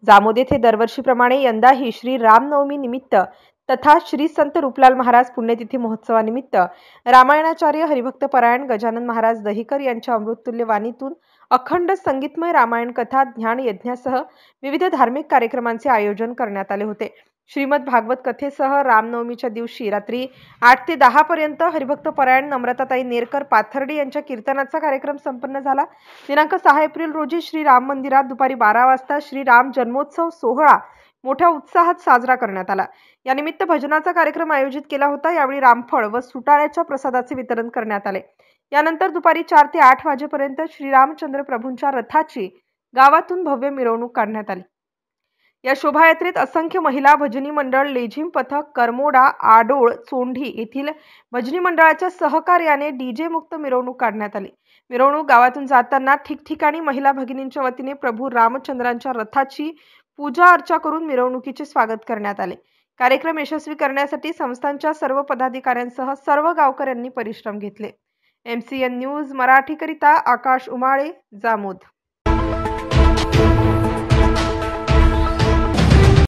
जामोद येथे दरवर्षीप्रमाणे यंदाही श्री रामनवमी निमित्त तथा श्री संत रूपलाल महाराज पुण्यतिथी महोत्सवानिमित्त रामायणाचार्य हरिभक्त परायण गजानन महाराज दहिकर यांच्या अमृततुल्य वाणीतून अखंड संगीतमय रामायण कथा ज्ञान यज्ञासह विविध धार्मिक कार्यक्रमांचे आयोजन करण्यात आले होते। श्रीमद भागवत कथेसह रामनवमीच्या दिवशी रात्री 8 ते 10 पर्यंत हरिभक्त परायण नम्रताताई नेरकर पाथर्डी यांच्या कीर्तनाचा कार्यक्रम संपन्न झाला। दिनांक 6 एप्रिल रोजी श्री राम मंदिरात दुपारी 12 वाजता श्री राम जन्मोत्सव सोहळा मोठ्या उत्साहात साजरा करण्यात आला। या निमित्त भजनाचा कार्यक्रम आयोजित केला होता। यावेळी रामफळ व सुटाळ्याच्या प्रसादाचे वितरण करण्यात आले। यानंतर दुपारी 4 ते 8 वाजेपर्यंत श्री रामचंद्र प्रभूंच्या रथाची गावातून भव्य मिरवणूक काढण्यात आली। या शोभायात्रेत असंख्य महिला भजनी मंडळ, लेझिम पथक, करमोडा, आडोळ, चोंढी येथील भजनी मंडळाच्या सहकार्याने डीजे मुक्त मिरवणूक काढण्यात आली। मिरवणूक गावातून जाताना ठिकठिकाणी महिला भगिनींच्या वतीने प्रभू रामचंद्रांच्या रथाची पूजा अर्चा करून मिरवणुकीचे स्वागत करण्यात आले। कार्यक्रम यशस्वी करण्यासाठी संस्थांच्या सर्व पदाधिकाऱ्यांसह सर्व गावकऱ्यांनी परिश्रम घेतले। MCN न्यूज मराठी करिता आकाश उमाळे, जामोद।